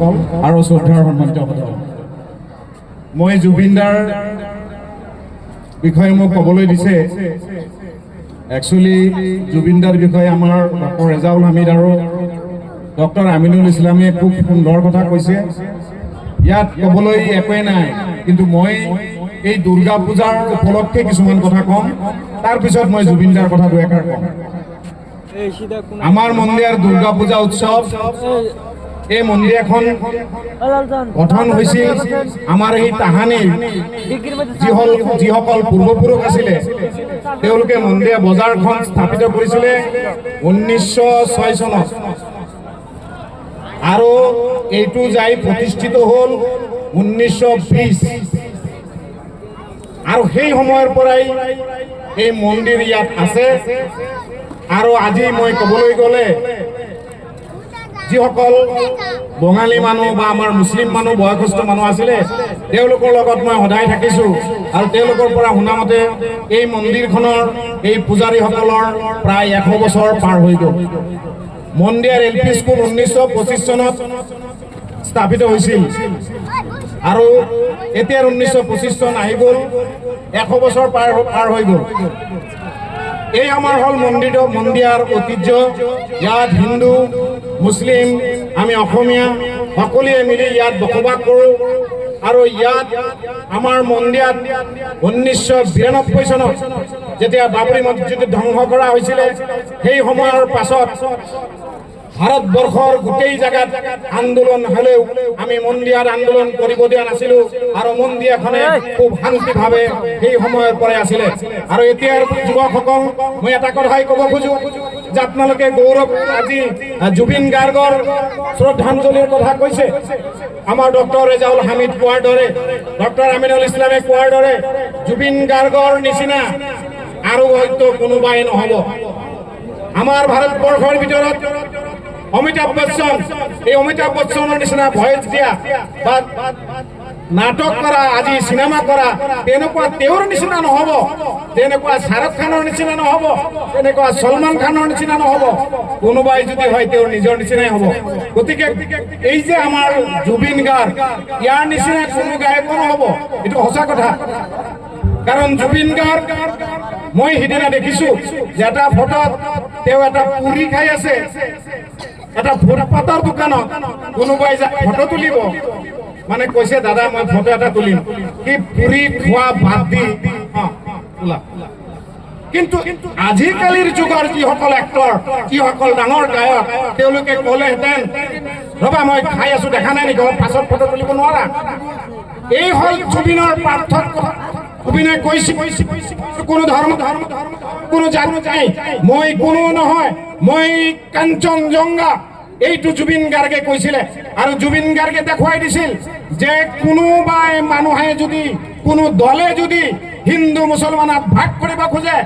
আৰু শ্ৰদ্ধাৰ সন্মানিত সদন, মই জুবিনদাৰ বিষয়ে মোক ক'বলৈ দিছে। একচুৱেলি জুবিনদাৰ বিষয়ে আমাৰ ডক্টৰ ৰেজাউল হামিদ আৰু ডক্টৰ আমিনুল ইছলামে খুব সুন্দৰ কথা কৈছে। ইয়াত ক'বলৈ একোৱে নাই, কিন্তু মই এই দুৰ্গা পূজাৰ উপলক্ষে কিছুমান কথা ক'ম। তাৰপিছত মই জুবিনদাৰ কথা দুএষাৰ ক'ম। আমাৰ মন্দিৰ দুৰ্গা পূজা উৎসৱ, এই মন্দিৰ এখন গঠন হৈছিল আমাৰ এই তাহানিৰ যিসকল পূৰ্বপুৰুষ আছিলে, তেওঁলোকে মন্দিৰ বজাৰখন স্থাপিত কৰিছিলে 1906 চনত, আৰু এইটো যাই প্ৰতিষ্ঠিত হ'ল 1920। আৰু সেই সময়ৰ পৰাই এই মন্দিৰ ইয়াত আছে। আৰু আজি মই ক'বলৈ গ'লে যিসকল বঙালী মানুহ বা আমাৰ মুছলিম মানুহ, বয়সস্থ মানুহ আছিলে, তেওঁলোকৰ লগত মই সদায় থাকিছোঁ। আৰু তেওঁলোকৰ পৰা শুনা মতে এই মন্দিৰখনৰ এই পূজাৰীসকলৰ প্ৰায় 100 বছৰ পাৰ হৈ গ'ল। মন্দিৰ LP স্কুল 1925 চনত স্থাপিত হৈছিল, আৰু এতিয়া 1925 চন আহি গ'ল, 100 বছৰ পাৰ হৈ গ'ল। এই আমাৰ হ'ল মন্দিৰৰ ঐতিহ্য। ইয়াত হিন্দু, মুছলিম, আমি অসমীয়া সকলোৱে মিলি ইয়াত বসবাস কৰোঁ। আৰু ইয়াত আমাৰ মন্দিৰত 1992 চনত যেতিয়া বাবৰি মছজিদ ধ্বংস কৰা হৈছিলে, সেই সময়ৰ পাছত ভাৰতবৰ্ষৰ গোটেই জাগাত আন্দোলন হ'লেও আমি মন্দিৰত আন্দোলন কৰিব দিয়া নাছিলোঁ, আৰু মন্দিৰখনে খুব শান্তিভাৱে সেই সময়ৰ পৰাই আছিলে। আৰু এতিয়াৰ যুৱকসকল মই এটা কথাই ক'ব খোজোঁ যে আপোনালোকে গৌৰৱ, আজি জুবিন গাৰ্গৰ শ্ৰদ্ধাঞ্জলিৰ কথা কৈছে। আমাৰ ডক্টৰ ৰেজাউল হামিদ কোৱাৰ দৰে, ডক্টৰ আমিনুল ইছলামে কোৱাৰ দৰে, জুবিন গাৰ্গৰ নিচিনা আৰু হয়তো কোনোবাই নহ'ব। আমাৰ ভাৰতবৰ্ষৰ ভিতৰত অমিতাভ বচ্চন, এই অমিতাভ বচ্চনৰ নিচিনা ভয়েস দিয়া বা নাটক কৰা, আজি চিনেমা কৰা, তেনেকুৱা তেওঁৰ নিচিনা নহ'ব, তেনেকুৱা শ্বাহৰুখ খানৰ নিচিনা নহ'ব, তেনেকুৱা সলমান খানৰ নিচিনা নহ'ব। কোনোবাই যদি হয় তেওঁৰ নিজৰ নিচিনাই হ'ব। গতিকে এই যে আমাৰ জুবিন গাৰ্গ, ইয়াৰ নিচিনা কোনো গায়কো নহ'ব, এইটো সঁচা কথা। কাৰণ জুবিন গাৰ্গ মই সিদিনা দেখিছোঁ যে এটা ফটোত তেওঁ এটা পুৰি খাই আছে, এটা ফুটপাথৰ দোকানত। কোনোবাই ফটো তুলিব, মানে কৈছে দাদা মই ফটো এটা তুলিম, কি পুৰি খোৱা বাদ দি তোলা। কিন্তু আজিকালিৰ যুগৰ যিসকল এক্টৰ, যিসকল ডাঙৰ গায়ক, তেওঁলোকে ক'লেহেঁতেন ৰ'বা মই খাই আছোঁ, দেখা নাই নেকি, পাছত ফটো তুলিব নোৱাৰা। এই হ'ল জুবিনৰ পাৰ্থক্য। জুবিনে কৈছে কোনো ধৰ্ম, কোনো জাতি নাই, মই কোনো নহয়, মই কাঞ্চনজংঘা, এইটো জুবিন গাৰ্গে কৈছিলে। আৰু জুবিন গাৰ্গে দেখুৱাই দিছিল যে কোনোবাই মানুহে যদি, কোনো দলে যদি হিন্দু মুছলমানক ভাগ কৰিব খোজে,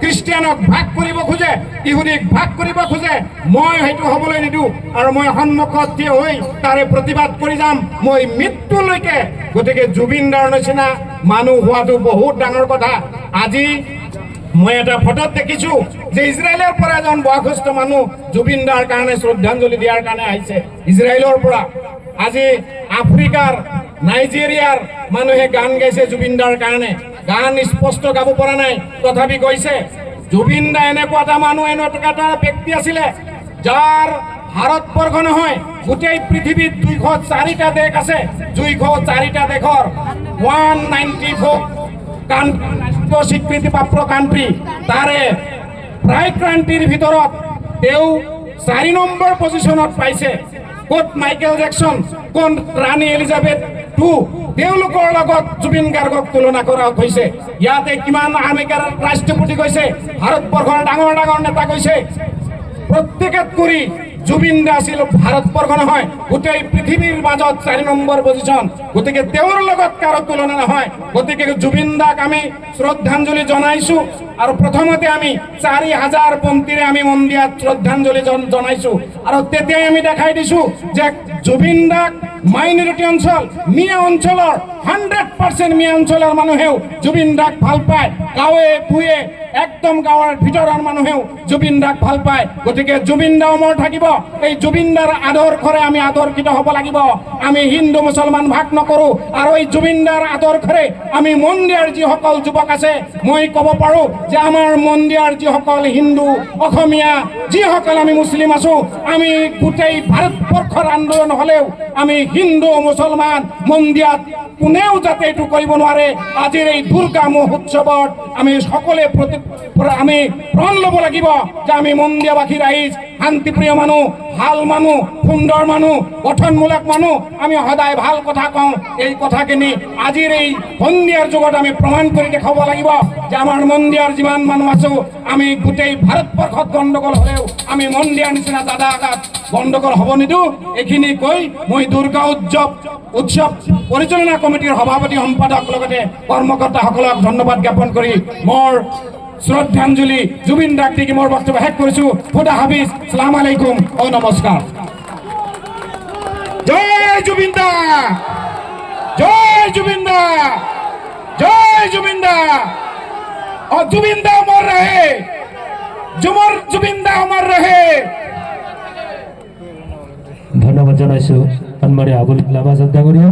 খ্ৰীষ্টিয়ানক ভাগ কৰিব খোজে, ইহুদীক ভাগ কৰিব খোজে, মই সেইটো হ'বলৈ নিদিওঁ। আৰু মই সন্মুখত থিয় হৈ তাৰে প্ৰতিবাদ কৰি যাম, মই মৃত্যুলৈকে। গতিকে জুবিনদাৰ নিচিনা মানুহ হোৱাটো বহুত ডাঙৰ কথা। আজি মই এটা ফটোত দেখিছোঁ যে ইজৰাইলৰ পৰা এজন বয়সস্থ মানুহ জুবিনদাৰ কাৰণে শ্ৰদ্ধাঞ্জলি দিয়াৰ কাৰণে আহিছে। ইজৰাইলৰ পৰা আজি আফ্ৰিকাৰ, নাইজেৰিয়াৰ মানুহে গান গাইছে জুবিনদাৰ কাৰণে। গান স্পষ্ট গাব পৰা নাই, তথাপি কৈছে জুবিনদা এনেকুৱা এটা মানুহ, এনেকুৱা এটা ব্যক্তি আছিলে যাৰ ভাৰতবৰ্ষ নহয়, গোটেই পৃথিৱীত 204টা দেশ আছে। 204টা দেশৰ 194 স্বীকৃতিপ্ৰাপ্ত কাণ্ট্ৰি, তাৰে প্ৰায় কাণ্ট্ৰিৰ ভিতৰত তেওঁ 4 নম্বৰ পজিশ্যনত পাইছে। ক'ত মাইকেল জেকচন, ক'ত ৰাণী এলিজাবেথ II, তেওঁলোকৰ লগত জুবিন গাৰ্গক তুলনা কৰা হৈছে। ইয়াতে কিমান আমেৰিকাৰ ৰাষ্ট্ৰপতি গৈছে, ভাৰতবৰ্ষৰ ডাঙৰ ডাঙৰ নেতা গৈছে, প্ৰত্যেকত কৰি জুবিন দা আছিল ভাৰতবৰ্ষ নহয়, গোটেই পৃথিৱীৰ মাজত 4 নম্বৰ পজিশ্যন। গতিকে তেওঁৰ লগত কাৰো তুলনা নহয়। গতিকে জুবিন দাক আমি শ্ৰদ্ধাঞ্জলি জনাইছোঁ। আৰু প্ৰথমতে আমি 4000 পন্থীৰে আমি মন্দিৰত শ্ৰদ্ধাঞ্জলি জনাইছোঁ। আৰু তেতিয়াই আমি দেখাই দিছোঁ যে জুবিন দাক মাইনৰিটি অঞ্চল, মিয়া অঞ্চলৰ 100% মিয়া অঞ্চলৰ মানুহেও জুবিন দাক ভাল পায়। গাঁৱে ভূঞে একদম গাঁৱৰ ভিতৰৰ মানুহেও জুবিন দাক ভাল পায় গতিকে জুবিন দা অমৰ থাকিব এই জুবিন দাৰ আদৰ্শৰে আমি আদৰ্শিত হ'ব লাগিব আমি হিন্দু মুছলমান ভাগ নকৰো আৰু এই জুবিন দাৰ আদৰ্শৰে আমি মন্দিৰৰ যিসকল যুৱক আছে মই ক'ব পাৰো যে আমাৰ মন্দিৰৰ যিসকল হিন্দু অসমীয়া যিসকল আমি মুছলিম আছো আমি গোটেই ভাৰতবৰ্ষৰ আন্দোলন হ'লেও আমি হিন্দু মুছলমান মন্দিৰত কোনেও যাতে এইটো কৰিব নোৱাৰে আজিৰ এই দুৰ্গা মহোৎসৱত আমি সকলোৱে আমি প্ৰণ ল'ব লাগিব যে আমি মন্দিৰবাসী ৰাইজ শান্তিপ্ৰিয় মানুহ ভাল মানুহ সুন্দৰ মানুহ গঠনমূলক মানুহ আমি সদায় ভাল কথা কওঁ এই কথাখিনি আজিৰ এই মন্দিৰৰ যুগত আমি প্ৰমাণ কৰি দেখাব লাগিব যে আমাৰ মন্দিৰৰ যিমান মানুহ আছো আমি গোটেই ভাৰতবৰ্ষত গণ্ডগোল হ'লেও আমি মন্দিৰৰ নিচিনা দাদা আগাত গণ্ডগোল হ'ব নিদিওঁ এইখিনি কৈ মই দুৰ্গা উৎসৱ পৰিচালনা কমিটিৰ সভাপতি সম্পাদক লগতে কৰ্মকৰ্তাসকলক ধন্যবাদ জ্ঞাপন কৰি মোৰ শ্ৰদ্ধাঞ্জলি জুবিন দাক দি মোৰ বক্তব্য শেষ কৰিছোঁ খুদা হাফিজ সালাম আলাইকুম ও নমস্কাৰ জয় জুবিন দা জয় জুবিন দা জয় জুবিন দা और जुबिन दा अमर रहे जुबिन दा अमर रहे ধন্যবাদ জানাইছো আনমাৰি আবুল লামা জনতা কৰিয়া